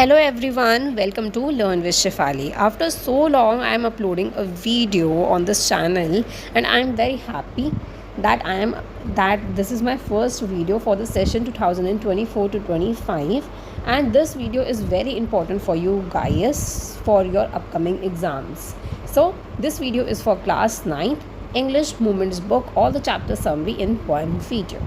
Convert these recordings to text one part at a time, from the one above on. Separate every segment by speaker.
Speaker 1: Hello everyone, welcome to Learn with Shefali. After so long, I am uploading a video on this channel, and I am very happy that this is my first video for the session 2024 to 25, and this video is very important for you guys for your upcoming exams. So this video is for class 9 English Movements book, all the chapter summary in one video.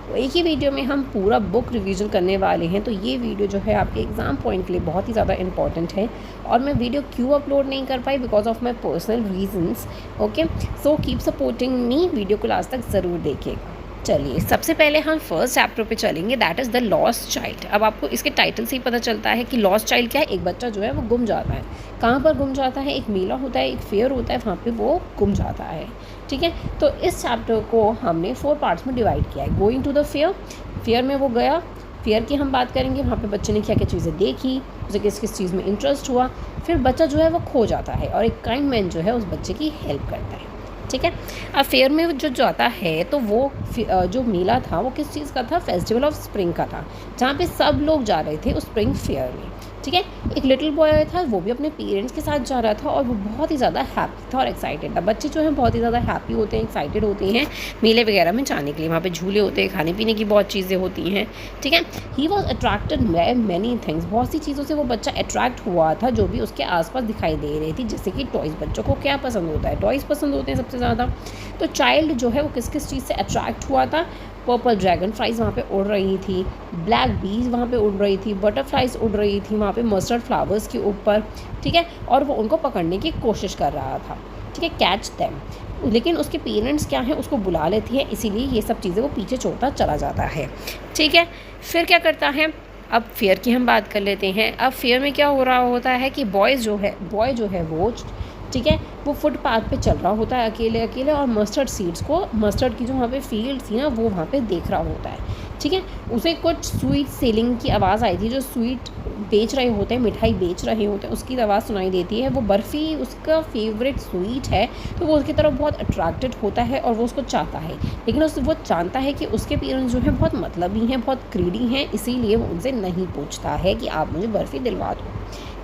Speaker 1: तो एक ही video में हम पूरा book revision करने वाले हैं। तो ये वीडियो जो है आपके एग्ज़ाम पॉइंट के लिए बहुत ही ज़्यादा इंपॉर्टेंट है, और मैं वीडियो क्यों अपलोड नहीं कर पाई, because of my personal reasons. Okay, so keep supporting me, video को लास्ट तक ज़रूर देखिएगा। चलिए, सबसे पहले हम फर्स्ट चैप्टर पे चलेंगे, that is the lost child. अब आपको इसके टाइटल से ही पता चलता है कि लॉस्ट चाइल्ड क्या है। एक बच्चा जो है वो गुम जाता है। कहाँ पर गुम जाता है? एक मेला होता है, एक फेयर होता है, वहाँ पे वो गुम जाता है। ठीक है, तो इस चैप्टर को हमने 4 पार्ट्स में डिवाइड किया है। गोइंग टू द फेयर में वो गया, फेयर की हम बात करेंगे, वहाँ पे बच्चे ने क्या क्या चीज़ें देखी, उसे किस किस चीज़ में इंटरेस्ट हुआ। फिर बच्चा जो है वो खो जाता है, और एक काइंड मैन जो है उस बच्चे की हेल्प करता है। ठीक है, अब फेयर में जो जाता है, तो वो जो मेला था वो किस चीज़ का था? फेस्टिवल ऑफ स्प्रिंग का था, जहाँ पे सब लोग जा रहे थे उस स्प्रिंग फेयर में। ठीक है, एक लिटिल बॉय था, वो भी अपने पेरेंट्स के साथ जा रहा था, और वो बहुत ही ज़्यादा हैप्पी था और एक्साइटेड था। बच्चे जो हैं बहुत ही ज़्यादा हैप्पी होते हैं, एक्साइटेड होते हैं मेले वगैरह में जाने के लिए। वहाँ पे झूले होते हैं, खाने पीने की बहुत चीज़ें होती हैं। ठीक है, he was attracted by many things, बहुत सी चीज़ों से वो बच्चा अट्रैक्ट हुआ था जो भी उसके आसपास दिखाई दे रही थी। जैसे कि टॉयज़, बच्चों को क्या पसंद होता है? टॉयज़ पसंद होते हैं सबसे ज़्यादा। तो चाइल्ड जो है वो किस किस चीज़ से अट्रैक्ट हुआ था? पर्पल ड्रैगन फ्लाइज वहाँ पे उड़ रही थी, ब्लैक बीज वहाँ पे उड़ रही थी, बटरफ्लाइज उड़ रही थी वहाँ पे मस्टर्ड फ्लावर्स के ऊपर। ठीक है, और वो उनको पकड़ने की कोशिश कर रहा था। ठीक है, कैच देम। लेकिन उसके पेरेंट्स क्या हैं, उसको बुला लेती है, इसीलिए ये सब चीज़ें वो पीछे छोड़ता चला जाता है। ठीक है, फिर क्या करता है? अब फेयर की हम बात कर लेते हैं। अब फेयर में क्या हो रहा होता है कि बॉय जो है वो, ठीक है, वो फुटपाथ पे चल रहा होता है अकेले अकेले, और मस्टर्ड की जो वहाँ पे फील्ड थी ना, वो वहाँ पे देख रहा होता है। ठीक है, उसे कुछ स्वीट सेलिंग की आवाज़ आई थी। जो स्वीट बेच रहे होते हैं, मिठाई बेच रहे होते हैं, उसकी आवाज़ सुनाई देती है। वो बर्फ़ी उसका फेवरेट स्वीट है, तो वो उसकी तरफ बहुत अट्रैक्टेड होता है और वो उसको चाहता है। लेकिन वो जानता है कि उसके पेरेंट्स जो हैं बहुत मतलबी हैं, बहुत ग्रीडी हैं, इसीलिए वो उनसे नहीं पूछता है कि आप मुझे बर्फ़ी दिलवा दो।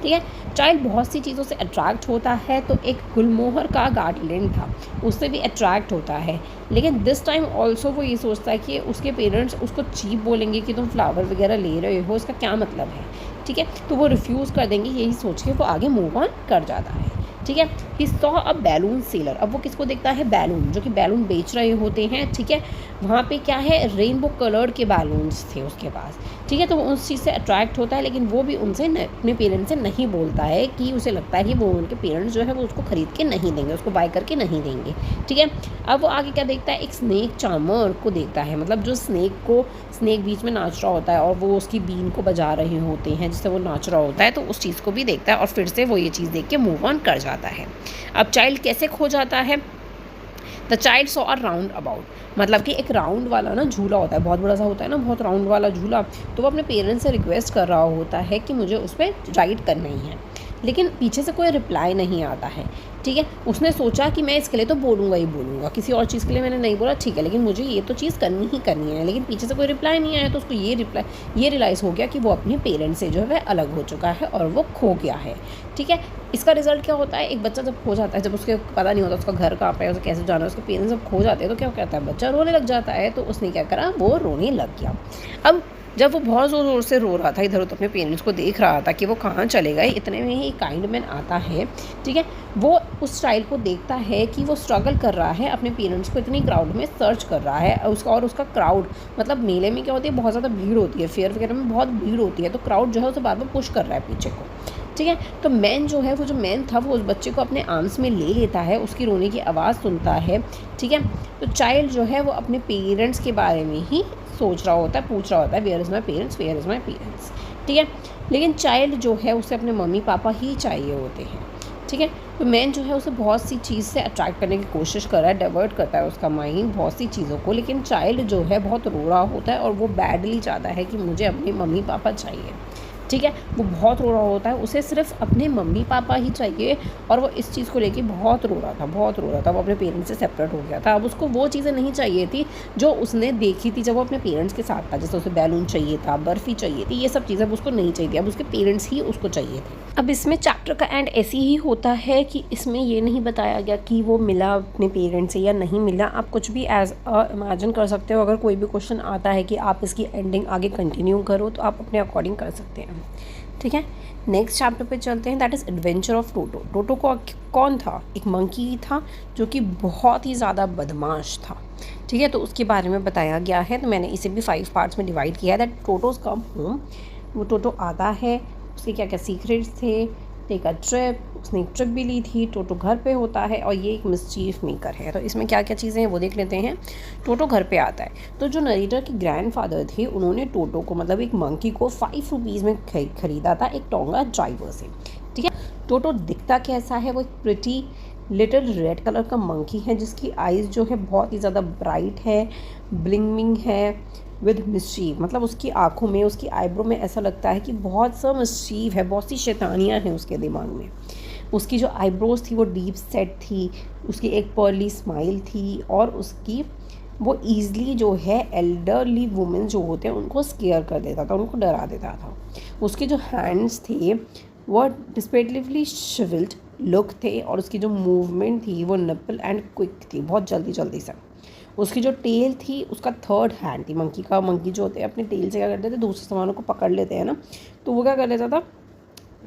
Speaker 1: ठीक है, चाइल्ड बहुत सी चीज़ों से अट्रैक्ट होता है। तो एक गुलमोहर का गार्डन था, उससे भी अट्रैक्ट होता है। लेकिन दिस टाइम ऑल्सो वो ये सोचता है कि उसके पेरेंट्स उसको चीप बोलेंगे कि तुम फ्लावर वगैरह ले रहे हो, इसका क्या मतलब है। ठीक है, तो वो रिफ्यूज़ कर देंगे, यही सोच के वो आगे मूव ऑन कर जाता है। ठीक है, he saw a balloon seller. अब वो किसको देखता है? बैलून, जो कि बैलून बेच रहे होते हैं। ठीक है, वहाँ पे क्या है? रेनबो कलर्ड के बैलून्स थे उसके पास। ठीक है, तो वो उस चीज़ से अट्रैक्ट होता है, लेकिन वो भी उनसे अपने पेरेंट्स से नहीं बोलता है कि उसे लगता है कि वो उनके पेरेंट्स जो है वो उसको ख़रीद के नहीं देंगे, उसको बाय करके नहीं देंगे। ठीक है, अब वो आगे क्या देखता है? एक स्नेक चार्मर को देखता है, मतलब जो स्नेक बीच में नाच रहा होता है, और वो उसकी बीन को बजा रहे होते हैं जिससे वो नाच रहा होता है। तो उस चीज़ को भी देखता है, और फिर से वो ये चीज़ देख के मूव ऑन कर जाता है। अब चाइल्ड कैसे खो जाता है? The child saw a round about, मतलब कि एक राउंड वाला ना झूला होता है, बहुत बड़ा सा होता है ना, बहुत राउंड वाला झूला। तो वो अपने पेरेंट्स से रिक्वेस्ट कर रहा होता है कि मुझे उस पर राइड करना ही है, लेकिन पीछे से कोई रिप्लाई नहीं आता है। ठीक है, उसने सोचा कि मैं इसके लिए तो बोलूँगा ही बोलूँगा, किसी और चीज़ के लिए मैंने नहीं बोला। ठीक है, लेकिन मुझे ये तो चीज़ करनी ही करनी है। लेकिन पीछे से कोई रिप्लाई नहीं आया, तो उसको ये रियलाइज़ हो गया कि वो अपने पेरेंट्स से जो है अलग हो चुका है और वो खो गया है। ठीक है, इसका रिजल्ट क्या होता है? एक बच्चा जब खो जाता है, जब उसके पता नहीं होता उसका घर कहाँ पे है, उसे कैसे जाना है, उसके पेरेंट्स जब खो जाते हैं तो क्या कहता है? बच्चा रोने लग जाता है। तो उसने क्या करा? वो रोने लग गया। अब जब वो बहुत ज़ोर ज़ोर से रो रहा था, इधर उधर अपने पेरेंट्स को देख रहा था कि वो कहाँ चले गए, इतने में ही एक काइंड मैन आता है। ठीक है, वो उस चाइल्ड को देखता है कि वो स्ट्रगल कर रहा है, अपने पेरेंट्स को इतनी क्राउड में सर्च कर रहा है। उसका क्राउड, मतलब मेले में क्या होती है, बहुत ज़्यादा भीड़ होती है, फेयर वगैरह में बहुत भीड़ होती है, तो क्राउड जो है उसे बार बार पुश कर रहा है पीछे को। ठीक है, तो मैन जो है, वो जो मैन था, वो उस बच्चे को अपने आर्म्स में ले लेता है, उसकी रोने की आवाज़ सुनता है। ठीक है, तो चाइल्ड जो है वो अपने पेरेंट्स के बारे में ही सोच रहा होता है, पूछ रहा होता है, where is my parents, where is my parents. ठीक है, लेकिन चाइल्ड जो है उसे अपने मम्मी पापा ही चाहिए होते हैं। ठीक है, तो मैन जो है उसे बहुत सी चीज़ से अट्रैक्ट करने की कोशिश कर रहा है, डाइवर्ट करता है उसका माइंड बहुत सी चीज़ों को। लेकिन चाइल्ड जो है बहुत रो रहा होता है, और वो बैडली चाहता है कि मुझे अपने मम्मी पापा चाहिए। ठीक है। वो बहुत रो रहा होता है, उसे सिर्फ अपने मम्मी पापा ही चाहिए और वो इस चीज़ को लेके बहुत रो रहा था, बहुत रो रहा था। वो अपने पेरेंट्स से सेपरेट हो गया था। अब उसको वो चीज़ें नहीं चाहिए थी जो उसने देखी थी जब वो अपने पेरेंट्स के साथ था। जैसे उसे बैलून चाहिए था, बर्फ़ी चाहिए थी, ये सब चीज़ें अब उसको नहीं चाहिए थी। अब उसके पेरेंट्स ही उसको चाहिए थे। अब इसमें चैप्टर का एंड ऐसे ही होता है कि इसमें ये नहीं बताया गया कि वो मिला अपने पेरेंट्स से या नहीं मिला। आप कुछ भी एज इमेजिन कर सकते हो। अगर कोई भी क्वेश्चन आता है कि आप इसकी एंडिंग आगे कंटिन्यू करो तो आप अपने अकॉर्डिंग कर सकते हैं। ठीक है, नेक्स्ट चैप्टर पे चलते हैं, that is adventure of Toto. Toto को कौन था? एक मंकी था जो कि बहुत ही ज़्यादा बदमाश था। ठीक है, तो उसके बारे में बताया गया है। तो मैंने इसे भी 5 पार्ट्स में डिवाइड किया है। That टोटोज come home. वो टोटो आता है, उसके क्या क्या सीक्रेट्स थे, टेक अ ट्रिप, उसने एक ट्रिप भी ली थी। टोटो घर पे होता है और ये एक मिस्चीफ मेकर है। तो इसमें क्या क्या चीज़ें हैं वो देख लेते हैं। टोटो घर पे आता है तो जो नरेटर के ग्रैंडफादर थे उन्होंने टोटो को, मतलब एक मंकी को 5 रुपीज़ में खरीदा था एक टोंगा ड्राइवर से। ठीक है, टोटो दिखता कैसा है? वो एक प्रिटी लिटिल रेड कलर का मंकी है जिसकी आइज़ जो है बहुत ही ज़्यादा ब्राइट है, ब्लिंगिंग है विद मिस्चीव। मतलब उसकी आँखों में, उसकी आईब्रो में ऐसा लगता है कि बहुत सा मिस्चीव है, बहुत सी शैतानियाँ हैं उसके दिमाग में। उसकी जो आईब्रोज थी वो डीप सेट थी, उसकी एक पर्ली स्माइल थी और उसकी वो ईज़िली जो है एल्डरली वुमेन जो होते हैं उनको स्केयर कर देता था, उनको डरा देता था। उसके जो हैंड्स थे वो डिस्पेटिवली शिविल्ड लुक थे और उसकी जो मूवमेंट थी वो निपल एंड क्विक थी, बहुत जल्दी जल्दी से। उसकी जो टेल थी उसका थर्ड हैंड थी मंकी का। मंकी जो होते हैं अपने टेल से क्या करते थे, दूसरे सामानों को पकड़ लेते हैं ना, तो वो क्या कर लेता था,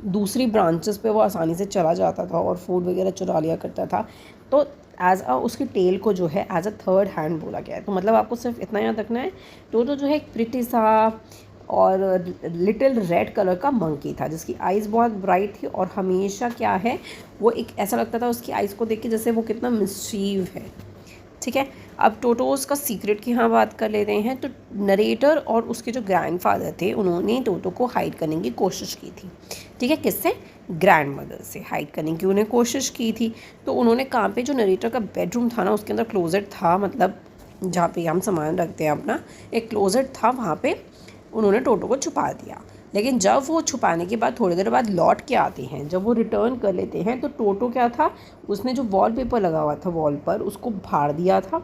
Speaker 1: दूसरी ब्रांचेस पे वो आसानी से चला जाता था और फूड वगैरह चुरा लिया करता था। तो एज अ उसकी टेल को जो है एज अ थर्ड हैंड बोला गया है। तो मतलब आपको सिर्फ इतना याद रखना है, टोटो जो है एक प्रिटी सा और लिटिल रेड कलर का मंकी था जिसकी आइज़ बहुत ब्राइट थी और हमेशा क्या है वो एक ऐसा लगता था उसकी आइज़ को देख के जैसे वो कितना मिस्चीव है। ठीक है, अब टोटोज़ का सीक्रेट की यहाँ बात कर लेते हैं। तो नरेटर और उसके जो ग्रैंडफादर थे उन्होंने टोटो को हाइड करने की कोशिश की थी। ठीक है, किससे? ग्रैंड मदर से हाइड करने की उन्हें कोशिश की थी। तो उन्होंने कहाँ पे, जो नरेटर का बेडरूम था ना उसके अंदर क्लोजेट था, मतलब जहाँ पे हम सामान रखते हैं अपना, एक क्लोजेट था, वहाँ पे उन्होंने टोटो को छुपा दिया। लेकिन जब वो छुपाने के बाद थोड़ी देर बाद लौट के आते हैं, जब वो रिटर्न कर लेते हैं तो टोटो क्या था, उसने जो वॉलपेपर लगा हुआ था वॉल पर उसको फाड़ दिया था।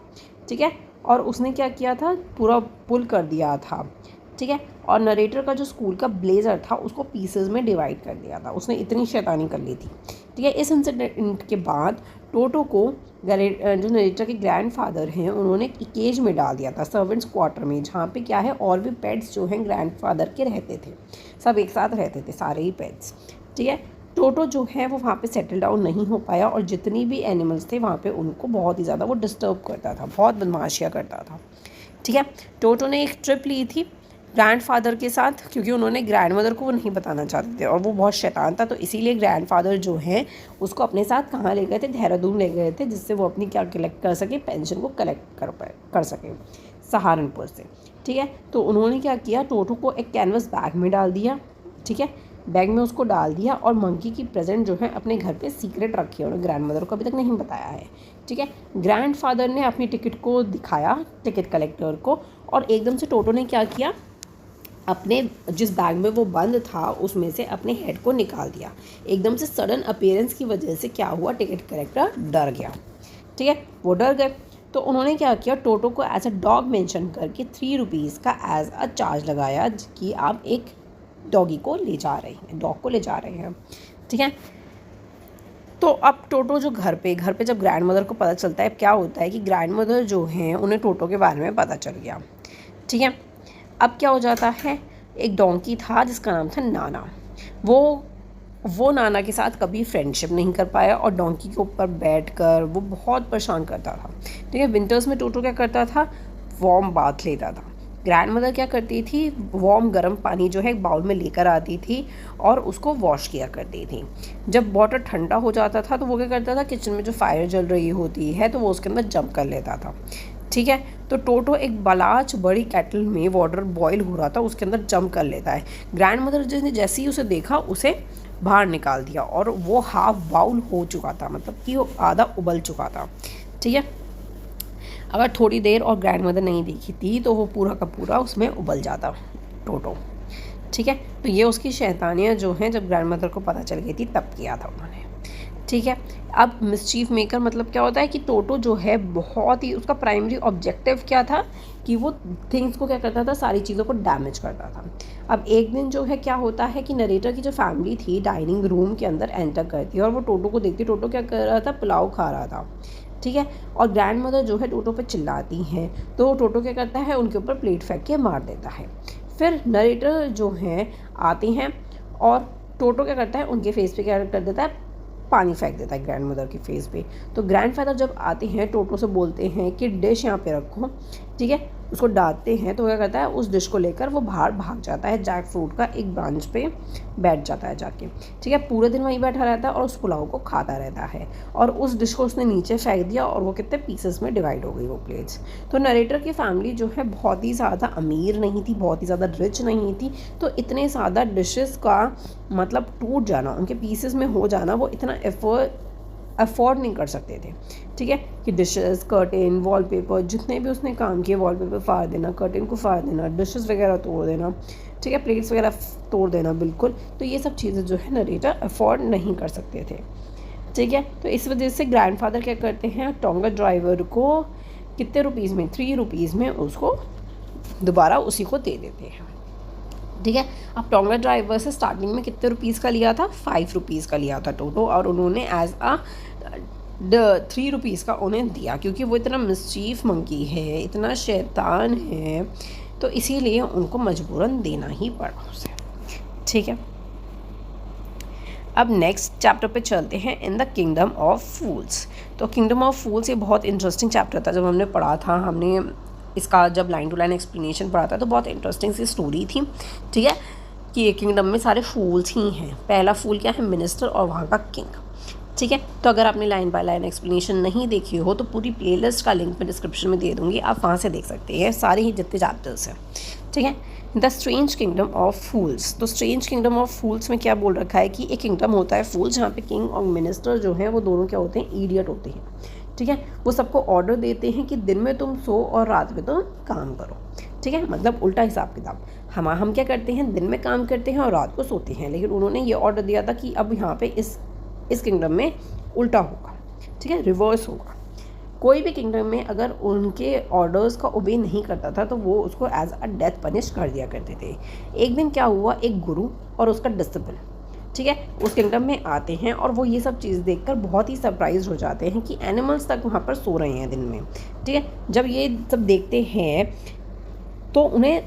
Speaker 1: ठीक है, और उसने क्या किया था, पूरा पुल कर दिया था। ठीक है, और नरेटर का जो स्कूल का ब्लेज़र था उसको पीसेस में डिवाइड कर दिया था। उसने इतनी शैतानी कर ली थी। ठीक है, इस इंसिडेंट के बाद टोटो को जो नरेटर के ग्रैंडफादर हैं उन्होंने एक केज में डाल दिया था, सर्वेंट्स क्वार्टर में, जहाँ पे क्या है और भी पेट्स जो हैं ग्रैंडफादर के रहते थे, सब एक साथ रहते थे सारे ही पेट्स। ठीक है, टोटो जो है वो वहाँ पे सेटल डाउन नहीं हो पाया और जितनी भी एनिमल्स थे वहाँ पे उनको बहुत ही ज़्यादा वो डिस्टर्ब करता था, बहुत बदमाशियाँ करता था। ठीक है, टोटो ने एक ट्रिप ली थी ग्रैंडफादर के साथ, क्योंकि उन्होंने ग्रैंडमदर को वो नहीं बताना चाहते थे और वो बहुत शैतान था, तो इसीलिए ग्रैंडफादर जो हैं उसको अपने साथ कहाँ ले गए थे, देहरादून ले गए थे, जिससे वो अपनी क्या कलेक्ट कर सके, पेंशन को कलेक्ट कर सके सहारनपुर से। ठीक है, तो उन्होंने क्या किया, टोटो को एक कैनवस बैग में डाल दिया। ठीक है, बैग में उसको डाल दिया और मंकी की प्रेजेंट जो है अपने घर पे सीक्रेट रखी है, उन्होंने ग्रैंडमदर को अभी तक नहीं बताया है। ठीक है, ग्रैंडफादर ने अपनी टिकट को दिखाया टिकट कलेक्टर को और एकदम से टोटो ने क्या किया, अपने जिस बैग में वो बंद था उसमें से अपने हेड को निकाल दिया। एकदम से सडन अपीयरेंस की वजह से क्या हुआ, टिकट कलेक्टर डर गया। ठीक है, वो डर गए तो उन्होंने क्या किया, टोटो को एज अ डॉग मेंशन करके 3 रुपीज़ का एज अ चार्ज लगाया कि आप एक डॉगी को ले जा रहे हैं, डॉग को ले जा रहे हैं। ठीक है, तो अब टोटो जो घर पे जब ग्रैंड मदर को पता चलता है, क्या होता है कि ग्रैंड मदर जो हैं उन्हें टोटो के बारे में पता चल गया। ठीक है, अब क्या हो जाता है, एक डोंकी था जिसका नाम था नाना। वो नाना के साथ कभी फ्रेंडशिप नहीं कर पाया और डोंकी के ऊपर बैठकर वो बहुत परेशान करता था। ठीक है, विंटर्स में टोटो क्या करता था, वार्म बाथ लेता था। ग्रैंड मदर क्या करती थी, वार्म गर्म पानी जो है एक बाउल में लेकर आती थी और उसको वॉश किया करती थी। जब वाटर ठंडा हो जाता था तो वो क्या करता था, किचन में जो फायर जल रही होती है तो वो उसके अंदर जंप कर लेता था। ठीक है, तो टोटो एक बलाच बड़ी केटल में वाटर बॉईल हो रहा था उसके अंदर जंप कर लेता है। ग्रैंड मदर जिसने जैसे ही उसे देखा उसे बाहर निकाल दिया और वो हाफ बाउल हो चुका था, मतलब कि वो आधा उबल चुका था। ठीक है, अगर थोड़ी देर और ग्रैंड मदर नहीं देखी थी तो वो पूरा का पूरा उसमें उबल जाता टोटो। ठीक है। तो ये उसकी शैतानियाँ जो हैं जब ग्रैंड मदर को पता चल गई थी तब किया था उन्होंने। ठीक है। अब मिसचीफ मेकर मतलब क्या होता है कि टोटो जो है बहुत ही, उसका प्राइमरी ऑब्जेक्टिव क्या था कि वो थिंग्स को क्या करता था, सारी चीज़ों को डैमेज करता था। अब एक दिन जो है क्या होता है कि नरेटर की जो फैमिली थी डाइनिंग रूम के अंदर एंटर करती है और वो टोटो को देखती। टोटो क्या कर रहा था, पुलाव खा रहा था। ठीक है। और ग्रैंड मदर जो है टोटो पे चिल्लाती हैं, तो टोटो क्या करता है, उनके ऊपर प्लेट फेंक के मार देता है। फिर नरेटर जो हैं आते हैं और टोटो क्या करता है, उनके फेस पे क्या कर देता है, पानी फेंक देता है ग्रैंड मदर के फेस पे। तो ग्रैंड फादर जब आते हैं टोटो से बोलते हैं कि डिश यहाँ पे रखो। ठीक है। उसको डांटते हैं तो क्या करता है, उस डिश को लेकर वो बाहर भाग जाता है, जैक फ्रूट का एक ब्रांच पे बैठ जाता है जाके। ठीक है। पूरे दिन वहीं बैठा रहता है और उस पुलाव को खाता रहता है और उस डिश को उसने नीचे फेंक दिया और वो कितने पीसेस में डिवाइड हो गई वो प्लेट्स। तो नरेटर की फैमिली जो है बहुत ही ज़्यादा अमीर नहीं थी, बहुत ही ज़्यादा रिच नहीं थी, तो इतने ज़्यादा डिशेस का मतलब टूट जाना, उनके पीसेस में हो जाना, वो इतना अफोर्ड नहीं कर सकते थे। ठीक है। कि डिशेस, कर्टेन, वॉलपेपर, जितने भी उसने काम किए, वॉलपेपर फाड़ देना, कर्टेन को फाड़ देना, डिशेस वगैरह तोड़ देना, ठीक है, प्लेट्स वगैरह तोड़ देना, बिल्कुल। तो ये सब चीज़ें जो है नरेटर अफोर्ड नहीं कर सकते थे। ठीक है। तो इस वजह से ग्रैंडफादर क्या करते हैं, टोंगा ड्राइवर को कितने रुपीज़ में, 3 रुपीज़ में उसको दोबारा उसी को दे देते हैं। ठीक है। अब टोंगा ड्राइवर से स्टार्टिंग में कितने रुपीज़ का लिया था, 5 रुपीज़ का लिया था टोटो, और उन्होंने एज आ 3 रुपीज़ का उन्हें दिया, क्योंकि वो इतना मिसचीफ मंकी है, इतना शैतान है, तो इसीलिए उनको मजबूरन देना ही पड़ा उसे। ठीक है। अब नेक्स्ट चैप्टर पे चलते हैं, इन द किंगडम ऑफ फूल्स। तो किंगडम ऑफ फूल्स ये बहुत इंटरेस्टिंग चैप्टर था। जब हमने पढ़ा था, हमने इसका जब लाइन टू लाइन एक्सप्लेनेशन पढ़ा था, तो बहुत इंटरेस्टिंग सी स्टोरी थी। ठीक है। कि ये किंगडम में सारे फूल्स ही हैं। पहला फूल क्या है, मिनिस्टर, और वहाँ का किंग। ठीक है। तो अगर आपने लाइन बाय लाइन एक्सप्लेनेशन नहीं देखी हो तो पूरी प्लेलिस्ट का लिंक मैं डिस्क्रिप्शन में दे दूँगी, आप वहाँ से देख सकते हैं सारे ही जितने चैप्टर्स हैं। ठीक है। द स्ट्रेंज किंगडम ऑफ फूल्स। तो स्ट्रेंज किंगडम ऑफ फूल्स में क्या बोल रखा है कि एक किंगडम होता है फूल, जहाँ पे किंग और मिनिस्टर जो हैं वो दोनों क्या होते हैं, इडियट होते हैं। ठीक है। वो सबको ऑर्डर देते हैं कि दिन में तुम सो और रात में तुम काम करो। ठीक है। मतलब उल्टा हिसाब किताब। हम क्या करते हैं, दिन में काम करते हैं और रात को सोते हैं, लेकिन उन्होंने ये ऑर्डर दिया था कि अब यहाँ पे इस किंगडम में उल्टा होगा। ठीक है, रिवर्स होगा। कोई भी किंगडम में अगर उनके ऑर्डर्स का ओबे नहीं करता था तो वो उसको एज अ डेथ पनिश कर दिया करते थे। एक दिन क्या हुआ, एक गुरु और उसका डिसिपल, ठीक है, उस किंगडम में आते हैं और वो ये सब चीज़ देखकर बहुत ही सरप्राइज हो जाते हैं कि एनिमल्स तक वहाँ पर सो रहे हैं दिन में। ठीक है। जब ये सब देखते हैं तो उन्हें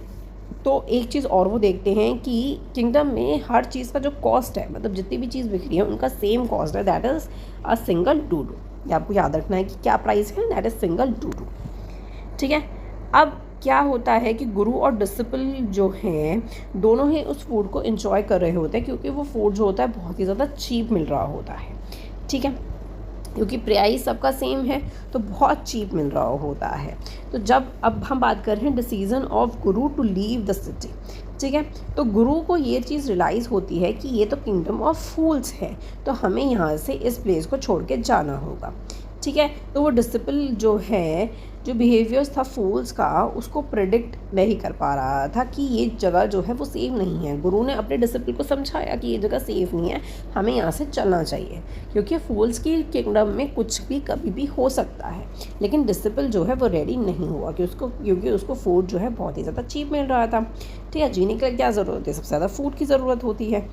Speaker 1: तो एक चीज़ और वो देखते हैं कि किंगडम में हर चीज़ का जो कॉस्ट है, मतलब जितनी भी चीज़ बिक रही है उनका सेम कॉस्ट है, दैट इज़ अ सिंगल डूडू। ये आपको याद रखना है कि क्या प्राइस है, दैट इज़ सिंगल डूडू। ठीक है। अब क्या होता है कि गुरु और डिसिपल जो हैं दोनों ही उस फूड को एंजॉय कर रहे होते हैं, क्योंकि वो फूड जो होता है बहुत ही ज़्यादा चीप मिल रहा होता है। ठीक है। क्योंकि प्राइस सबका सेम है तो बहुत चीप मिल रहा होता है। तो जब अब हम बात कर रहे हैं decision of Guru to leave the city. ठीक है। तो गुरु को ये चीज़ रियलाइज़ होती है कि ये तो किंगडम ऑफ फूल्स है, तो हमें यहाँ से इस प्लेस को छोड़ के जाना होगा। ठीक है। तो वो डिसिपल जो है, जो बिहेवियर्स था फूल्स का, उसको प्रेडिक्ट नहीं कर पा रहा था कि ये जगह जो है वो सेफ नहीं है। गुरु ने अपने डिसिपल को समझाया कि ये जगह सेफ़ नहीं है, हमें यहाँ से चलना चाहिए, क्योंकि फूल्स की किंगडम में कुछ भी कभी भी हो सकता है। लेकिन डिसिपल जो है वो रेडी नहीं हुआ क्योंकि उसको फूड जो है बहुत ही ज़्यादा चीप मिल रहा था। ठीक है। जीने के लिए क्या ज़रूरत है, सबसे ज़्यादा फूड की ज़रूरत होती है।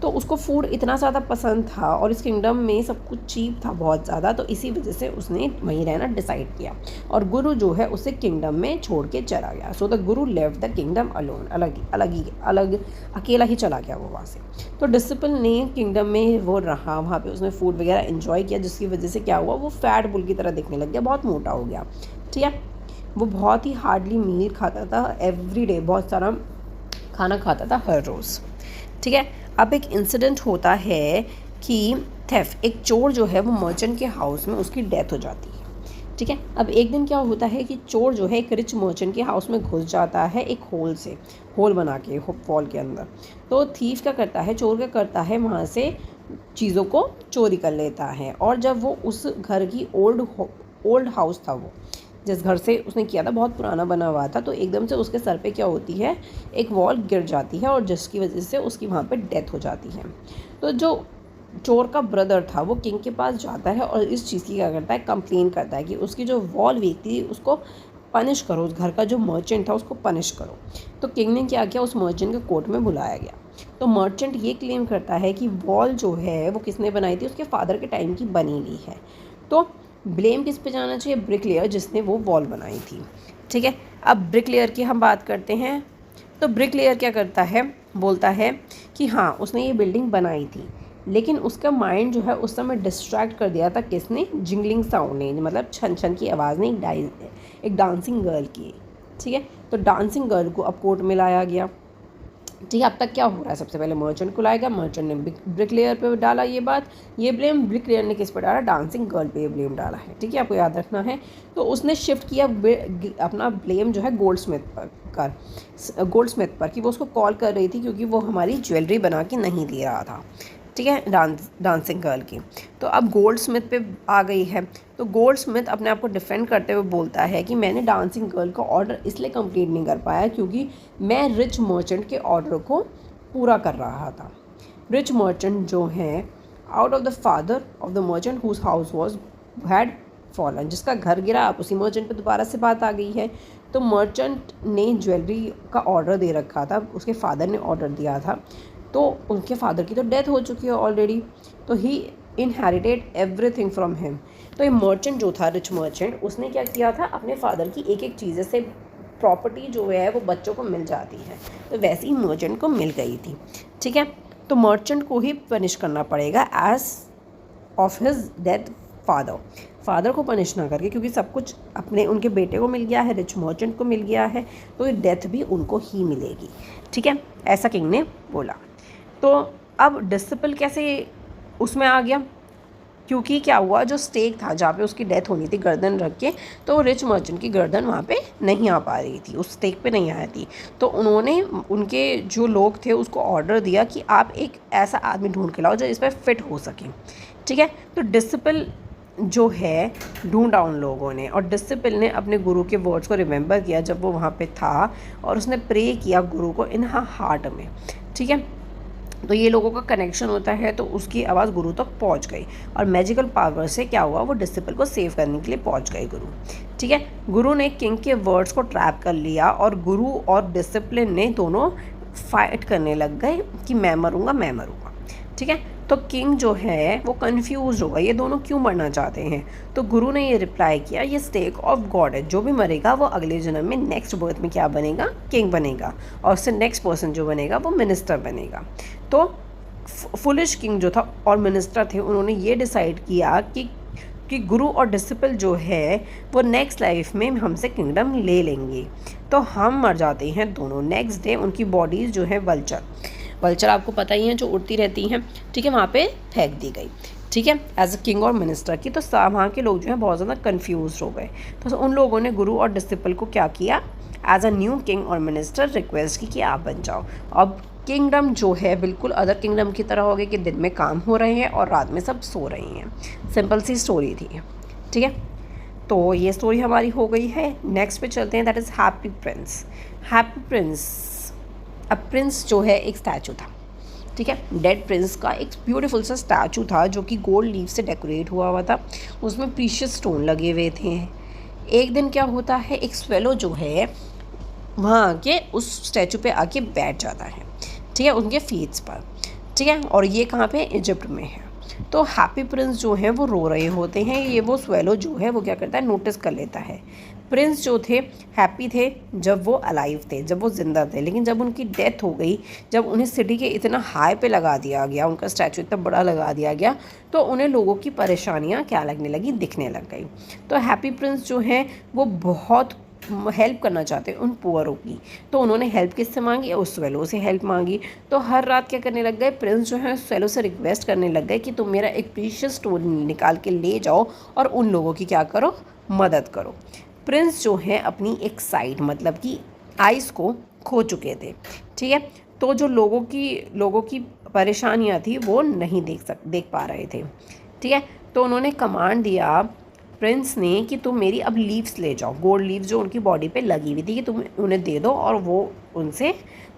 Speaker 1: तो उसको फूड इतना ज़्यादा पसंद था और इस किंगडम में सब कुछ चीप था बहुत ज़्यादा, तो इसी वजह से उसने वहीं रहना डिसाइड किया और गुरु जो है उसे किंगडम में छोड़ के चला गया। So the Guru left the kingdom alone, अलग अकेला ही चला गया वो वहाँ से। तो डिसिपल ने किंगडम में वो रहा, वहाँ पे उसने फूड वगैरह एंजॉय किया, जिसकी वजह से क्या हुआ, वो फैट बुल की तरह दिखने लग गया, बहुत मोटा हो गया। ठीक है। वो बहुत ही हार्डली मील खाता था, एवरी डे बहुत सारा खाना खाता था हर रोज़। ठीक है। अब एक इंसिडेंट होता है कि थेफ्ट, एक चोर जो है वो मर्चेंट के हाउस में उसकी डेथ हो जाती है। ठीक है। अब एक दिन क्या होता है कि चोर जो है एक रिच मर्चेंट के हाउस में घुस जाता है, एक होल बना के वॉल के अंदर। तो थीफ क्या करता है, चोर क्या करता है, वहाँ से चीज़ों को चोरी कर लेता है। और जब वो उस घर की ओल्ड हाउस था वो, जिस घर से उसने किया था बहुत पुराना बना हुआ था, तो एकदम से उसके सर पे क्या होती है, एक वॉल गिर जाती है और जिसकी वजह से उसकी वहाँ पे डेथ हो जाती है। तो जो चोर का ब्रदर था वो किंग के पास जाता है और इस चीज़ की क्या करता है, कंप्लेन करता है कि उसकी जो वॉल वीक थी उसको पनिश करो, उस घर का जो मर्चेंट था उसको पनिश करो। तो किंग ने क्या किया, उस मर्चेंट को कोर्ट में बुलाया गया। तो मर्चेंट ये क्लेम करता है कि वॉल जो है वो किसने बनाई थी, उसके फादर के टाइम की बनी हुई है। तो ब्लेम किस पे जाना चाहिए, ब्रिकलेयर जिसने वो वॉल बनाई थी। ठीक है, अब ब्रिकलेयर की हम बात करते हैं। तो ब्रिकलेयर क्या करता है, बोलता है कि हाँ उसने ये बिल्डिंग बनाई थी, लेकिन उसका माइंड जो है उस समय डिस्ट्रैक्ट कर दिया था किसने, जिंगलिंग साउंड ने, मतलब छन छन की आवाज़ ने, एक डांसिंग गर्ल की। ठीक है, तो डांसिंग गर्ल को अब कोर्ट में लाया गया। ठीक है, अब तक क्या हो रहा है, सबसे पहले मर्चेंट को लाएगा, मर्चेंट ने ब्रिकलेयर पे डाला ये बात, ये ब्लेम ब्रिकलेयर ने किस पर डाला, डांसिंग गर्ल पे ये ब्लेम डाला है। ठीक है, आपको याद रखना है। तो उसने शिफ्ट किया अपना ब्लेम जो है गोल्डस्मिथ पर कि वो उसको कॉल कर रही थी क्योंकि वो हमारी ज्वेलरी बना के नहीं दे रहा था। ठीक है, डांसिंग गर्ल की। तो अब गोल्डस्मिथ पे आ गई है। तो गोल्डस्मिथ अपने आप को डिफेंड करते हुए बोलता है कि मैंने डांसिंग गर्ल का ऑर्डर इसलिए कंप्लीट नहीं कर पाया क्योंकि मैं रिच मर्चेंट के ऑर्डर को पूरा कर रहा था। रिच मर्चेंट जो हैं, out of the father of the merchant whose house was had fallen, जिसका घर गिरा, आप उसी मर्चेंट पे दोबारा से बात आ गई है। तो मर्चेंट ने ज्वेलरी का ऑर्डर दे रखा था, उसके फादर ने ऑर्डर दिया था, तो उनके फादर की तो डेथ हो चुकी है ऑलरेडी, तो ही इनहेरिटेड एवरीथिंग फ्रॉम हिम। तो ये मर्चेंट जो था, रिच मर्चेंट, उसने क्या किया था, अपने फादर की एक एक चीज़ से प्रॉपर्टी जो है वो बच्चों को मिल जाती है, तो वैसे ही मर्चेंट को मिल गई थी। ठीक है, तो मर्चेंट को ही पनिश करना पड़ेगा as of his death father को पनिश ना करके, क्योंकि सब कुछ अपने उनके बेटे को मिल गया है, रिच मर्चेंट को मिल गया है, तो ये डेथ भी उनको ही मिलेगी। ठीक है, ऐसा किंग ने बोला। तो अब डिसिपल कैसे उसमें आ गया, क्योंकि क्या हुआ, जो स्टेक था जहाँ पे उसकी डेथ होनी थी गर्दन रख के, तो रिच मर्चेंट की गर्दन वहाँ पे नहीं आ पा रही थी, उस स्टेक पे नहीं आई थी। तो उन्होंने उनके जो लोग थे उसको ऑर्डर दिया कि आप एक ऐसा आदमी ढूंढ के लाओ जो इस पर फिट हो सके। ठीक है, तो डिसिपल जो है ढूंढा उन लोगों ने, और डिसिपल ने अपने गुरु के वर्ड्स को रिमेंबर किया जब वो वहाँ पे था, और उसने प्रे किया गुरु को इन हार्ट में। ठीक है, तो ये लोगों का कनेक्शन होता है, तो उसकी आवाज़ गुरु तक पहुंच गई, और मैजिकल पावर से क्या हुआ, वो डिसिपल को सेव करने के लिए पहुंच गए गुरु। ठीक है, गुरु ने किंग के वर्ड्स को ट्रैप कर लिया, और गुरु और डिसिप्लिन ने दोनों फाइट करने लग गए कि मैं मरूंगा मैं मरूंगा। ठीक है, तो किंग जो है वो कंफ्यूज होगा, ये दोनों क्यों मरना चाहते हैं। तो गुरु ने ये रिप्लाई किया, ये स्टेक ऑफ गॉड है, जो भी मरेगा वो अगले जन्म में नेक्स्ट बर्थ में क्या बनेगा, किंग बनेगा, और उससे नेक्स्ट पर्सन जो बनेगा वो मिनिस्टर बनेगा। तो फुलिश किंग जो था और मिनिस्टर थे, उन्होंने ये डिसाइड किया कि गुरु और डिसिपल जो है वो नेक्स्ट लाइफ में हमसे किंगडम ले लेंगे। तो हम मर जाते हैं दोनों। नेक्स्ट डे उनकी बॉडीज़ जो है वल्चर आपको पता ही है जो उड़ती रहती हैं, ठीक है, वहाँ पे फेंक दी गई। ठीक है, एज अ किंग और मिनिस्टर की। तो वहाँ के लोग जो हैं बहुत ज़्यादा कन्फ्यूज हो गए। तो उन लोगों ने गुरु और डिसिपल को क्या किया, एज अ न्यू किंग और मिनिस्टर रिक्वेस्ट की कि आप बन जाओ। अब किंगडम जो है बिल्कुल अदर किंगडम की तरह हो गई कि दिन में काम हो रहे हैं और रात में सब सो रही हैं। सिंपल सी स्टोरी थी। ठीक है, तो ये स्टोरी हमारी हो गई है। नेक्स्ट पे चलते हैं, that is happy Prince. Happy Prince, अब प्रिंस जो है एक स्टैचू था। ठीक है, डेड प्रिंस का एक ब्यूटीफुल सा स्टैचू था जो कि गोल्ड लीफ से डेकोरेट हुआ था, उसमें प्रीशियस स्टोन लगे हुए थे। एक दिन क्या होता है, एक स्वेलो जो है वहाँ आके उस स्टैचू पे आके बैठ जाता है। ठीक है, उनके फीट्स पर। ठीक है, और ये कहाँ पे, इजिप्ट में है। तो हैप्पी प्रिंस जो है वो रो रहे होते हैं, ये वो स्वेलो जो है वो क्या करता है, नोटिस कर लेता है। प्रिंस जो थे हैप्पी थे जब वो अलाइव थे, जब वो ज़िंदा थे, लेकिन जब उनकी डेथ हो गई, जब उन्हें सिटी के इतना हाई पे लगा दिया गया, उनका स्टैचू इतना बड़ा लगा दिया गया, तो उन्हें लोगों की परेशानियाँ क्या लगने लगी, दिखने लग गई। तो हैप्पी प्रिंस जो हैं वो बहुत हेल्प करना चाहते हैं उन पुअरों की, तो उन्होंने हेल्प किससे मांगी, उस स्वेलो से हेल्प मांगी। तो हर रात क्या करने लग गए, प्रिंस जो है स्वेलो से रिक्वेस्ट करने लग गए कि तुम मेरा एक प्रीशियस स्टोन निकाल के ले जाओ और उन लोगों की क्या करो, मदद करो। प्रिंस जो है अपनी एक साइड, मतलब कि आइज़ को खो चुके थे। ठीक है, तो जो लोगों की परेशानियां थी वो नहीं देख पा रहे थे। ठीक है, तो उन्होंने कमांड दिया प्रिंस ने कि तुम मेरी अब लीव्स ले जाओ, गोल्ड लीव्स जो उनकी बॉडी पे लगी हुई थी कि तुम उन्हें दे दो और वो उनसे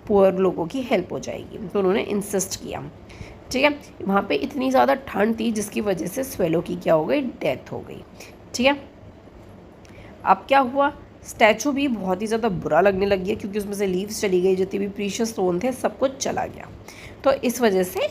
Speaker 1: पुअर लोगों की हेल्प हो जाएगी। तो उन्होंने इंसिस्ट किया। ठीक है, वहाँ पे इतनी ज़्यादा ठंड थी जिसकी वजह से स्वेलो की क्या हो गई, डेथ हो गई। ठीक है, अब क्या हुआ, स्टैचू भी बहुत ही ज़्यादा बुरा लगने लग गया क्योंकि उसमें से लीव्स चली गई, जितने भी प्रीशियस स्टोन थे सब कुछ चला गया। तो इस वजह से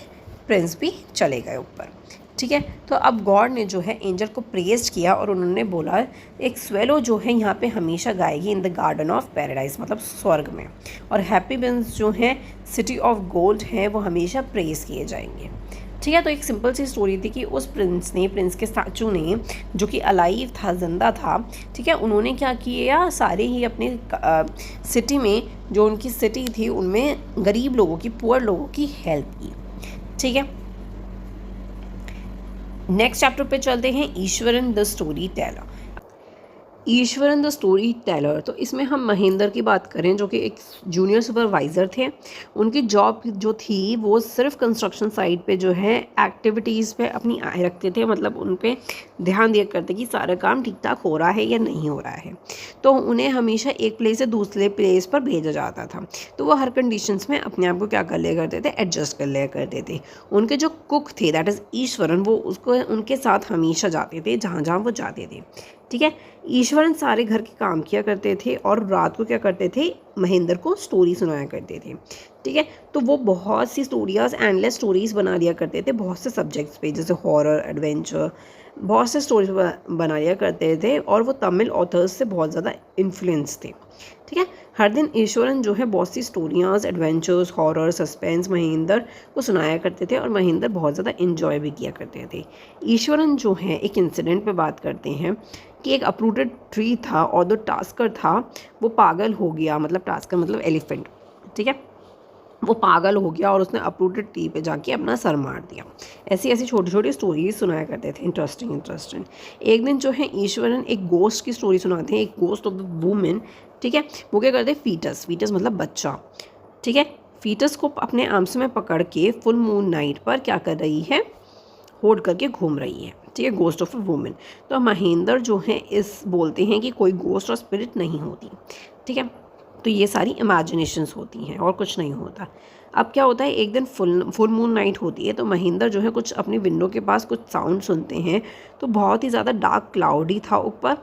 Speaker 1: प्रिंस भी चले गए ऊपर। ठीक है, तो अब गॉड ने जो है एंजल को प्रेज किया और उन्होंने बोला एक स्वेलो जो है यहाँ पे हमेशा गाएगी in the garden of paradise, मतलब स्वर्ग में, और हैप्पी बिन्स जो है सिटी ऑफ गोल्ड है वो हमेशा प्रेज किए जाएंगे। ठीक है, तो एक सिंपल सी स्टोरी थी कि उस प्रिंस के स्टैचू ने जो कि अलाइव था, जिंदा था, ठीक है, उन्होंने क्या किया, सारे ही अपने सिटी में, जो उनकी सिटी थी उनमें गरीब लोगों की, पुअर लोगों की हेल्प की। ठीक है, नेक्स्ट चैप्टर पे चलते हैं, Eswaran the story teller. Eswaran the story teller, तो इसमें हम महेंद्र की बात करें जो कि एक जूनियर सुपरवाइज़र थे। उनकी जॉब जो थी वो सिर्फ कंस्ट्रक्शन साइट पे जो है एक्टिविटीज़ पे अपनी आय रखते थे, मतलब उन पे ध्यान दिया करते कि सारा काम ठीक ठाक हो रहा है या नहीं हो रहा है। तो उन्हें हमेशा एक प्लेस से दूसरे प्लेस पर भेजा जाता था। तो वो हर कंडीशंस में अपने आप को क्या कर लिया करते थे, एडजस्ट कर लिया करते थे। उनके जो कुक थे दैट इज़ ईश्वरन, वो उसको उनके साथ हमेशा जाते थे जहाँ जहाँ वो जाते थे। ठीक है, ईश्वरन सारे घर के काम किया करते थे और रात को क्या करते थे, महेंद्र को स्टोरी सुनाया करते थे। ठीक है, तो वो बहुत सी स्टोरीज, एंडलेस स्टोरीज बना लिया करते थे बहुत से सब्जेक्ट्स पे, जैसे हॉरर, एडवेंचर, बहुत से स्टोरीज बना लिया करते थे और वो तमिल ऑथर्स से बहुत ज़्यादा इन्फ्लुएंस थे। ठीक है, हर दिन ईश्वरन जो है बहुत सी स्टोरियाँ, एडवेंचर्स, हॉरर, सस्पेंस महेंद्र को सुनाया करते थे और महेंद्र बहुत ज़्यादा इन्जॉय भी किया करते थे। ईश्वरन जो है एक इंसिडेंट पे बात करते हैं कि एक अप्रूटेड ट्री था और जो टास्कर था वो पागल हो गया, मतलब टास्कर मतलब एलिफेंट। ठीक है, वो पागल हो गया और उसने अप्रूटेड ट्री पे जाके अपना सर मार दिया। ऐसी ऐसी छोटी छोटी स्टोरीज सुनाया करते थे, इंटरेस्टिंग। एक दिन जो है ईश्वरन एक गोस्ट की स्टोरी सुनाते हैं, एक गोस्ट ऑफ द वुमेन। ठीक है, वो क्या करते हैं, फीटस मतलब बच्चा। ठीक है, फीटस को अपने आर्म्स में पकड़ के फुल मून नाइट पर क्या कर रही है, होल्ड करके घूम रही है। ठीक है, गोस्ट ऑफ अ वुमेन। तो महेंद्र जो है इस बोलते हैं कि कोई गोस्ट और स्पिरिट नहीं होती। ठीक है, तो ये सारी इमेजिनेशंस होती हैं और कुछ नहीं होता। अब क्या होता है, एक दिन फुल मून नाइट होती है तो महेंद्र जो है कुछ अपनी विंडो के पास कुछ साउंड सुनते हैं। तो बहुत ही ज़्यादा डार्क क्लाउडी था ऊपर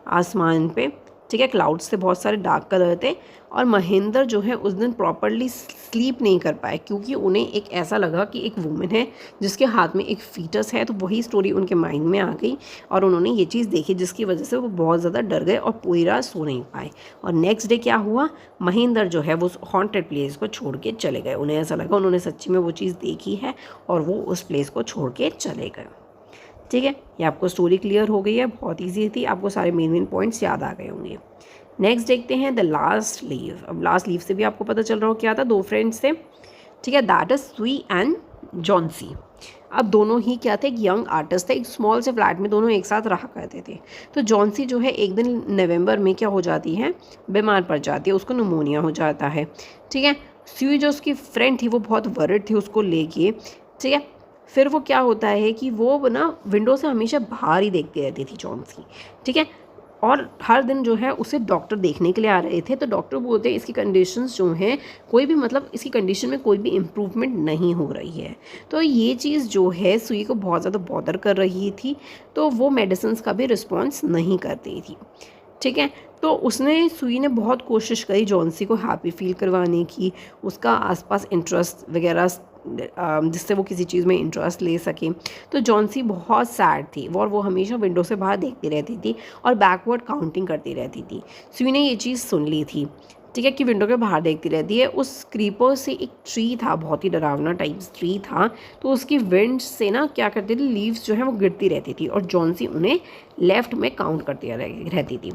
Speaker 1: आसमान पे। ठीक है, क्लाउड्स से बहुत सारे डार्क कलर थे और महेंद्र जो है उस दिन प्रॉपरली स्लीप नहीं कर पाए क्योंकि उन्हें एक ऐसा लगा कि एक वुमेन है जिसके हाथ में एक फीटस है। तो वही स्टोरी उनके माइंड में आ गई और उन्होंने ये चीज़ देखी जिसकी वजह से वो बहुत ज़्यादा डर गए और पूरी रात सो नहीं पाए। और नेक्स्ट डे क्या हुआ, महेंद्र जो है वो हॉन्टेड प्लेस को छोड़ के चले गए। उन्हें ऐसा लगा उन्होंने सच्ची में वो चीज़ देखी है और वो उस प्लेस को छोड़ के चले गए। ठीक है, ये आपको स्टोरी क्लियर हो गई है, बहुत ईजी थी, आपको सारे मेन पॉइंट्स याद आ गए होंगे। नेक्स्ट देखते हैं द लास्ट लीव। अब लास्ट लीव से भी आपको पता चल रहा हो क्या था, दो फ्रेंड्स थे। ठीक है, दैट इज सुई एंड जॉन्सी। अब दोनों ही क्या थे, एक यंग आर्टिस्ट थे, एक स्मॉल से फ्लैट में दोनों एक साथ रहा करते थे। तो जॉन्सी जो है एक दिन नवंबर में क्या हो जाती है, बीमार पड़ जाती है, उसको निमोनिया हो जाता है। ठीक है, सुई जो उसकी फ्रेंड थी वो बहुत वरिड थी उसको लेके। ठीक है, फिर वो क्या होता है कि वो ना विंडो से हमेशा बाहर ही देखती रहती थी जॉन्सी। ठीक है, और हर दिन जो है उसे डॉक्टर देखने के लिए आ रहे थे। तो डॉक्टर बोलते हैं इसकी कंडीशंस जो हैं कोई भी, मतलब इसकी कंडीशन में कोई भी इम्प्रूवमेंट नहीं हो रही है। तो ये चीज़ जो है सुई को बहुत ज़्यादा बॉदर कर रही थी, तो वो मेडिसिन का भी रिस्पॉन्स नहीं करती थी। ठीक है, तो उसने सुई ने बहुत कोशिश करी जॉन्सी को हैप्पी फील करवाने की, उसका आसपास इंटरेस्ट वगैरह जिससे वो किसी चीज़ में इंटरेस्ट ले सके। तो जॉन्सी बहुत सैड थी और वो हमेशा विंडो से बाहर देखती रहती थी और बैकवर्ड काउंटिंग करती रहती थी। सुई ने ये चीज़ सुन ली थी। ठीक है, कि विंडो के बाहर देखती रहती है। उस क्रीपर से एक ट्री था, बहुत ही डरावना टाइप्स ट्री था, तो उसकी विंड से ना क्या करती थी, लीव्स जो है वो गिरती रहती थी और जॉन्सी उन्हें लेफ्ट में काउंट करती रहती थी।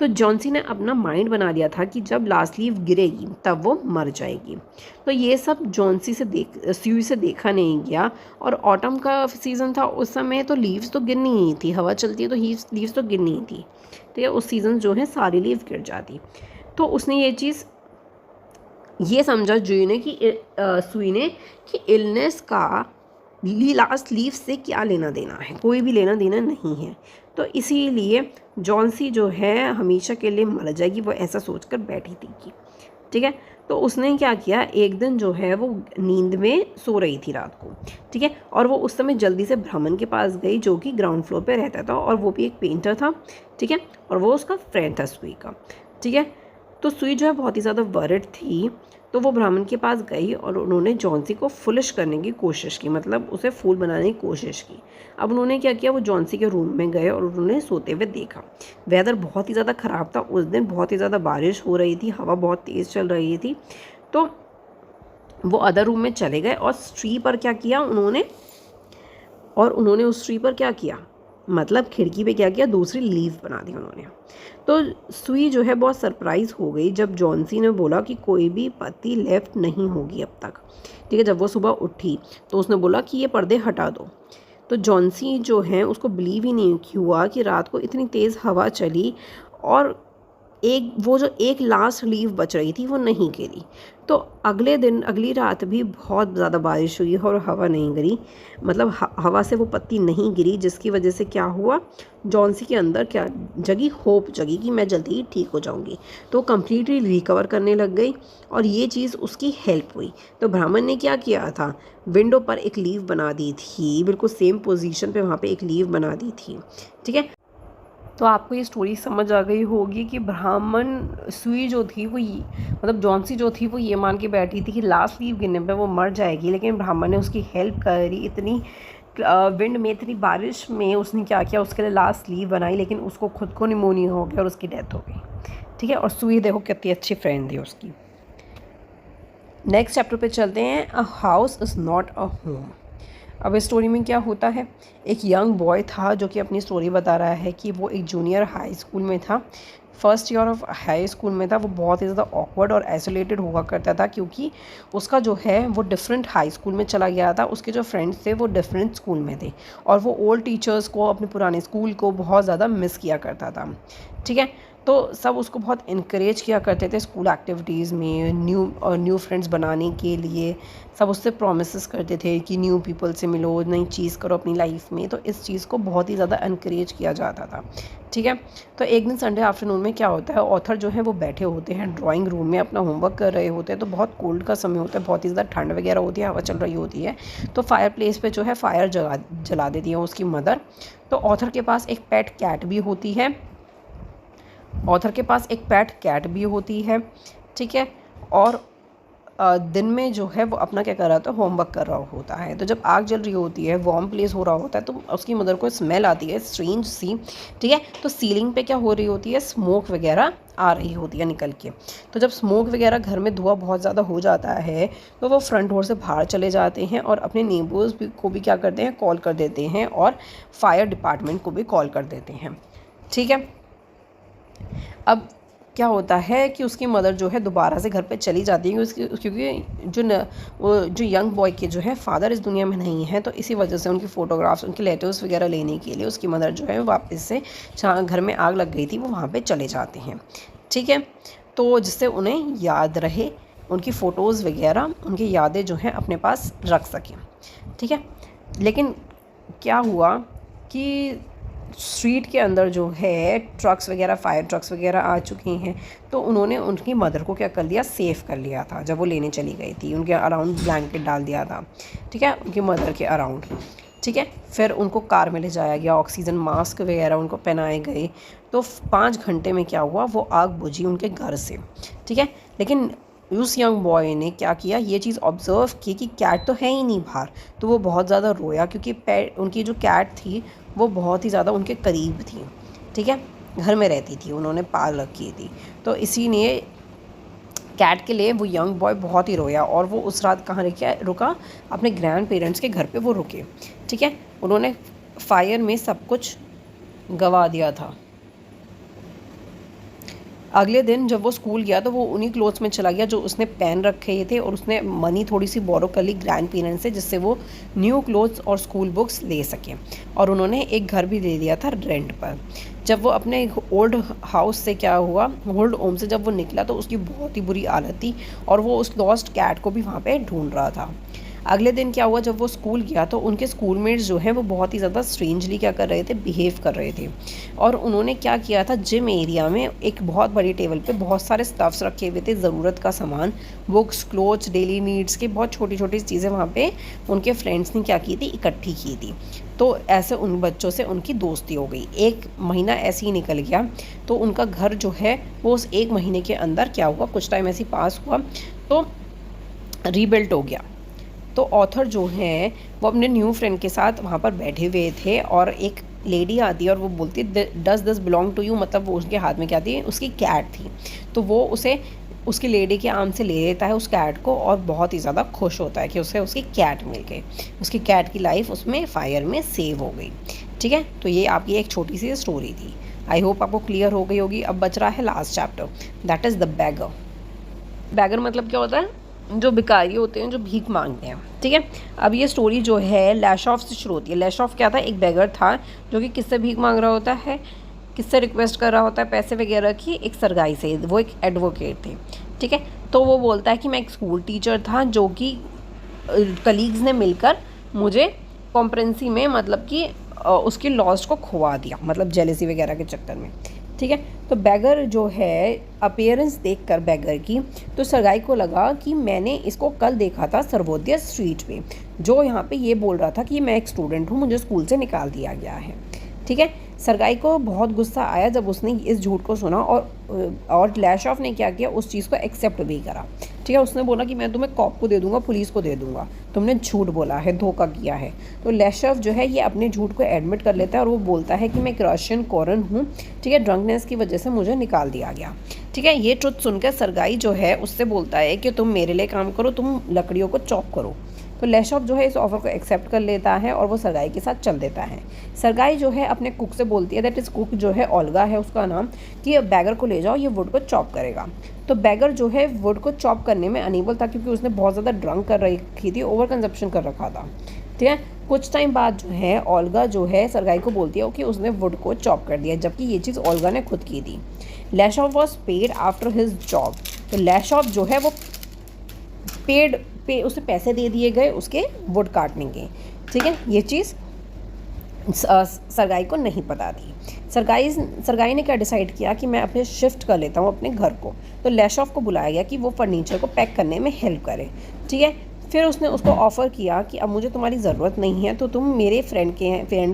Speaker 1: तो जॉन्सी ने अपना माइंड बना लिया था कि जब लास्ट लीव गिरेगी तब वो मर जाएगी। तो ये सब जॉन्सी से सुई से देखा नहीं गया। और ऑटम का सीज़न था उस समय, तो लीव्स तो गिरनी ही थी, हवा चलती है तो लीव्स तो गिरनी ही थी। ठीक है, उस सीज़न जो है सारी लीव गिर जाती। तो उसने ये चीज़ ये समझा सुई ने कि इलनेस का लास्ट लीव से क्या लेना देना है, कोई भी लेना देना नहीं है। तो इसीलिए जॉन्सी जो है हमेशा के लिए मर जाएगी, वो ऐसा सोचकर बैठी थी कि ठीक है। तो उसने क्या किया, एक दिन जो है वो नींद में सो रही थी रात को, ठीक है, और वो उस समय जल्दी से ब्राह्मण के पास गई जो कि ग्राउंड फ्लोर पे रहता था, और वो भी एक पेंटर था, ठीक है, और वो उसका फ्रेंड था सुई का, ठीक है। तो सुई जो है बहुत ही ज़्यादा वरिड थी, तो वो ब्राह्मण के पास गई और उन्होंने जॉन्सी को फुलिश करने की कोशिश की, मतलब उसे फूल बनाने की कोशिश की। अब उन्होंने क्या किया, वो जॉन्सी के रूम में गए और उन्होंने सोते हुए देखा। वेदर बहुत ही ज़्यादा ख़राब था उस दिन, बहुत ही ज़्यादा बारिश हो रही थी, हवा बहुत तेज़ चल रही थी। तो वो अदर रूम में चले गए और ट्री पर क्या किया उन्होंने, उस ट्री पर क्या किया, मतलब खिड़की पे क्या किया, दूसरी लीव बना दी उन्होंने। तो सुई जो है बहुत सरप्राइज़ हो गई जब जॉन्सी ने बोला कि कोई भी पत्ती लेफ्ट नहीं होगी अब तक, ठीक है। जब वो सुबह उठी तो उसने बोला कि ये पर्दे हटा दो। तो जॉन्सी जो है उसको बिलीव ही नहीं हुआ कि रात को इतनी तेज़ हवा चली और वो जो एक लास्ट लीव बच रही थी वो नहीं गिरी। तो अगले दिन अगली रात भी बहुत ज़्यादा बारिश हुई और हवा नहीं गिरी, मतलब हवा से वो पत्ती नहीं गिरी, जिसकी वजह से क्या हुआ, जॉन्सी के अंदर क्या जगी, होप जगी कि मैं जल्दी ही ठीक हो जाऊंगी। तो कम्प्लीटली रिकवर करने लग गई और ये चीज़ उसकी हेल्प हुई। तो ब्राह्मण ने क्या किया था, विंडो पर एक लीव बना दी थी, बिल्कुल सेम पोजीशन पे वहाँ पे एक लीव बना दी थी, ठीक है। तो आपको ये स्टोरी समझ आ गई होगी कि ब्राह्मण सुई जो थी वो मतलब जॉन्सी जो थी वो ये मान के बैठी थी कि लास्ट लीव गिरने पे वो मर जाएगी, लेकिन ब्राह्मण ने उसकी हेल्प करी। इतनी विंड में, इतनी बारिश में उसने क्या किया, उसके लिए लास्ट लीव बनाई, लेकिन उसको खुद को निमोनिया हो गया और उसकी डेथ हो गई, ठीक है। और सुई देखो कितनी अच्छी फ्रेंड थी उसकी। नेक्स्ट चैप्टर पे चलते हैं, a house is not a home. अब इस स्टोरी में क्या होता है, एक यंग बॉय था जो कि अपनी स्टोरी बता रहा है कि वो एक जूनियर हाई स्कूल में था, first year of high school में था। वो बहुत ही ज़्यादा ऑकवर्ड और आइसोलेटेड हुआ करता था क्योंकि उसका जो है वो डिफरेंट हाई स्कूल में चला गया था, उसके जो फ्रेंड्स थे वो डिफरेंट स्कूल में थे, और वो ओल्ड टीचर्स को, अपने पुराने स्कूल को बहुत ज़्यादा मिस किया करता था, ठीक है। तो सब उसको बहुत इनक्रेज किया करते थे स्कूल एक्टिविटीज़ में, न्यू फ्रेंड्स बनाने के लिए। सब उससे प्रोमिस करते थे कि न्यू पीपल से मिलो, नई चीज़ करो अपनी लाइफ में। तो इस चीज़ को बहुत ही ज़्यादा इनक्रेज किया जाता था, ठीक है। तो एक दिन संडे आफ्टरनून में क्या होता है, ऑथर जो है वो बैठे होते हैं ड्राइंग रूम में, अपना होमवर्क कर रहे होते हैं। तो बहुत कोल्ड का समय होता है, बहुत ही ज़्यादा ठंड वगैरह होती है, हवा चल रही होती है। तो फायर प्लेस पे जो है फायर जला देती है उसकी मदर। तो ऑथर के पास एक पेट कैट भी होती है, ठीक है। और दिन में जो है वो अपना क्या कर रहा था, होमवर्क कर रहा होता है। तो जब आग जल रही होती है, वार्म प्लेस हो रहा होता है, तो उसकी मदर को स्मेल आती है स्ट्रेंज सी, ठीक है। तो सीलिंग पे क्या हो रही होती है, स्मोक वगैरह आ रही होती है निकल के। तो जब स्मोक वगैरह, घर में धुआं बहुत ज़्यादा हो जाता है, तो वो फ्रंट डोर से बाहर चले जाते हैं और अपने नेबर्स को भी क्या करते हैं, कॉल कर देते हैं, और फायर डिपार्टमेंट को भी कॉल कर देते हैं, ठीक है। अब क्या होता है कि उसकी मदर जो है दोबारा से घर पे चली जाती है क्योंकि वो जो यंग बॉय के जो है फादर इस दुनिया में नहीं है। तो इसी वजह से उनकी फ़ोटोग्राफ्स, उनके लेटर्स वगैरह लेने के लिए उसकी मदर जो है वापस से जहाँ घर में आग लग गई थी वो वहाँ पे चले जाते हैं, ठीक है। तो जिससे उन्हें याद रहे, उनकी फ़ोटोज़ वगैरह, उनकी यादें जो हैं अपने पास रख सकें, ठीक है। लेकिन क्या हुआ कि स्ट्रीट के अंदर जो है ट्रक्स वगैरह, फायर ट्रक्स वगैरह आ चुके हैं। तो उन्होंने उनकी मदर को क्या कर लिया, सेव कर लिया था। जब वो लेने चली गई थी, उनके अराउंड ब्लैंकेट डाल दिया था, ठीक है, उनकी मदर के अराउंड, ठीक है। फिर उनको कार में ले जाया गया, ऑक्सीजन मास्क वगैरह उनको पहनाए गए। तो 5 घंटे में क्या हुआ, वो आग बुझी उनके घर से, ठीक है। लेकिन उस यंग बॉय ने क्या किया, ये चीज़ ऑब्ज़र्व की कि कैट तो है ही नहीं बाहर। तो वो बहुत ज़्यादा रोया क्योंकि उनकी जो कैट थी वो बहुत ही ज़्यादा उनके करीब थी, ठीक है, घर में रहती थी, उन्होंने पाल रखी थी। तो इसीलिए कैट के लिए वो यंग बॉय बहुत ही रोया, और वो उस रात कहाँ रुका, अपने ग्रैंड पेरेंट्स के घर पे वो रुके, ठीक है। उन्होंने फायर में सब कुछ गंवा दिया था। अगले दिन जब वो स्कूल गया तो वो उन्हीं क्लोथ्स में चला गया जो उसने पहन रखे थे, और उसने मनी थोड़ी सी बोरो कर ली ग्रैंड पेरेंट्स से, जिससे वो न्यू क्लोथ्स और स्कूल बुक्स ले सकें। और उन्होंने एक घर भी ले लिया था रेंट पर। जब वो अपने ओल्ड हाउस से क्या हुआ, ओल्ड होम से जब वो निकला तो उसकी बहुत ही बुरी हालत थी, और वो उस लॉस्ट कैट को भी वहाँ पे ढूंढ रहा था। अगले दिन क्या हुआ, जब वो स्कूल गया तो उनके स्कूलमेट्स जो हैं वो बहुत ही ज़्यादा स्ट्रेंजली क्या कर रहे थे, बिहेव कर रहे थे। और उन्होंने क्या किया था, जिम एरिया में एक बहुत बड़ी टेबल पे बहुत सारे स्टफ्स रखे हुए थे, ज़रूरत का सामान, बुक्स, क्लोथ्स, डेली नीड्स के बहुत छोटी छोटी चीज़ें वहाँ पे उनके फ्रेंड्स ने क्या की थी, इकट्ठी की थी। तो ऐसे उन बच्चों से उनकी दोस्ती हो गई। 1 महीना ऐसे ही निकल गया, तो उनका घर जो है वो उस 1 महीने के अंदर क्या हुआ, कुछ टाइम ऐसे ही पास हुआ तो रीबिल्ट हो गया। तो ऑथर जो है वो अपने न्यू फ्रेंड के साथ वहाँ पर बैठे हुए थे और एक लेडी आती है और वो बोलती है does this belong to you, मतलब वो उसके हाथ में क्या थी, उसकी कैट थी। तो वो उसे उसकी लेडी के आर्म से ले लेता है उस कैट को और बहुत ही ज़्यादा खुश होता है कि उसे उसकी कैट मिल गई। उसकी कैट की लाइफ उसमें फायर में सेव हो गई। ठीक है, तो ये आपकी एक छोटी सी स्टोरी थी। आई होप आपको क्लियर हो गई होगी। अब बच रहा है last chapter, that is the beggar. Beggar मतलब क्या होता है, जो भिखारी होते हैं, जो भीख मांगते हैं। ठीक है, अब ये स्टोरी जो है लैश ऑफ से शुरू होती है। लैश ऑफ क्या था, एक बैगर था जो कि किससे भीख मांग रहा होता है, किससे रिक्वेस्ट कर रहा होता है पैसे वगैरह की, एक सरगाई से। वो एक एडवोकेट थे। ठीक है, तो वो बोलता है कि मैं एक स्कूल टीचर था जो कि कलीग्स ने मिलकर मुझे कॉम्प्रेंसी में मतलब कि उसकी लॉस्ट को खुआ दिया, मतलब जेलेसी वगैरह के चक्कर में। ठीक है, तो बैगर जो है अपीयरेंस देखकर बैगर की, तो सरगाई को लगा कि मैंने इसको कल देखा था सर्वोदय स्ट्रीट पे, जो यहाँ पे ये बोल रहा था कि मैं एक स्टूडेंट हूँ, मुझे स्कूल से निकाल दिया गया है। ठीक है, सरगाई को बहुत गुस्सा आया जब उसने इस झूठ को सुना और लैश ऑफ ने क्या किया, उस चीज़ को एक्सेप्ट भी करा। ठीक है, उसने बोला कि मैं तुम्हें कॉप को दे दूंगा, पुलिस को दे दूंगा, तुमने झूठ बोला है, धोखा किया है। तो लैश ऑफ जो है ये अपने झूठ को एडमिट कर लेता है और वो बोलता है कि मैं एक रशियन कॉरन हूँ। ठीक है, ड्रंकनेस की वजह से मुझे निकाल दिया गया। ठीक है, ये ट्रुथ सुनकर सरगाई जो है उससे बोलता है कि तुम मेरे लिए काम करो, तुम लकड़ियों को चॉप करो। तो लैश ऑफ जो है इस ऑफर को एक्सेप्ट कर लेता है और वो सरगाई के साथ चल देता है। सरगाई जो है अपने कुक से बोलती है, दैट इज़ कुक जो है ओल्गा है उसका नाम, कि बैगर को ले जाओ, ये वुड को चॉप करेगा। तो बैगर जो है वुड को चॉप करने में अनेबल था क्योंकि उसने बहुत ज़्यादा ड्रंक कर रखी थी, ओवर कंजप्शन कर रखा था। ठीक है, कुछ टाइम बाद जो है ओल्गा जो है सरगाई को बोलती है कि उसने वुड को चॉप कर दिया, जबकि ये चीज़ ओल्गा ने खुद की थी। Lash off was paid after his job. तो लैश ऑफ जो है वो उसे पैसे दे दिए गए उसके वुड काटने के। ठीक है, ये चीज़ सरगाई को नहीं पता थी। सरगाई ने क्या डिसाइड किया कि मैं अपने शिफ्ट कर लेता हूँ अपने घर को। तो लैश ऑफ को बुलाया गया कि वो फर्नीचर को पैक करने में हेल्प करे। ठीक है, फिर उसने उसको ऑफ़र किया कि अब मुझे तुम्हारी ज़रूरत नहीं है, तो तुम मेरे फ्रेंड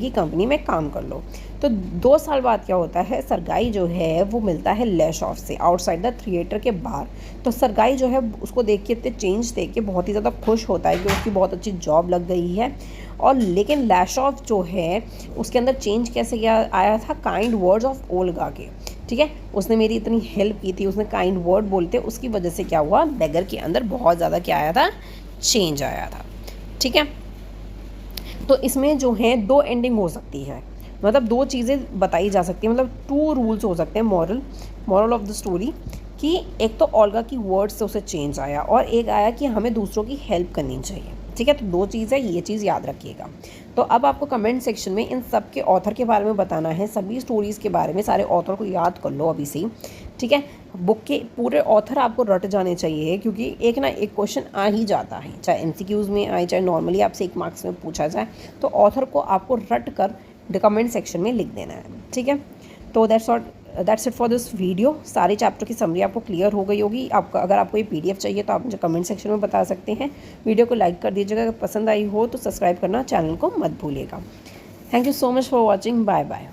Speaker 1: की कंपनी में काम कर लो। तो 2 साल बाद क्या होता है, सरगाई जो है वो मिलता है लैश ऑफ से आउटसाइड द थिएटर के बाहर। तो सरगाई जो है उसको देख के, इतने चेंज देख के बहुत ही ज़्यादा खुश होता है कि उसकी बहुत अच्छी जॉब लग गई है। और लेकिन लैश ऑफ जो है उसके अंदर चेंज कैसे आया था, काइंड वर्ड्स ऑफ ओल्गा के। ठीक है, उसने मेरी इतनी हेल्प की थी, उसने काइंड वर्ड बोलते, उसकी वजह से क्या हुआ, बैगर के अंदर बहुत ज़्यादा क्या आया था, चेंज आया था। ठीक है, तो इसमें जो है 2 एंडिंग हो सकती है, मतलब 2 चीज़ें बताई जा सकती हैं, मतलब 2 रूल्स हो सकते हैं। मॉरल ऑफ द स्टोरी कि एक तो ओल्गा की वर्ड से उसे चेंज आया और एक आया कि हमें दूसरों की हेल्प करनी चाहिए। ठीक है, तो 2 चीज़ है, ये चीज़ याद रखिएगा। तो अब आपको कमेंट सेक्शन में इन सब के ऑथर के बारे में बताना है, सभी स्टोरीज़ के बारे में, सारे ऑथर को याद कर लो अभी से। ठीक है, बुक के पूरे ऑथर आपको रट जाने चाहिए क्योंकि एक ना एक क्वेश्चन आ ही जाता है, चाहे एमसीक्यूज़ में आए, चाहे नॉर्मली आपसे 1 मार्क्स में पूछा जाए, तो ऑथर को आपको रट कर कमेंट सेक्शन में लिख देना है। ठीक है, तो that's it for this video. सारे चैप्टर की समरी आपको क्लियर हो गई होगी। आपका अगर आपको ये PDF चाहिए तो आप मुझे कमेंट सेक्शन में बता सकते हैं। वीडियो को लाइक कर दीजिएगा, अगर पसंद आई हो तो सब्सक्राइब करना चैनल को मत भूलिएगा। Thank you so much for watching, bye bye.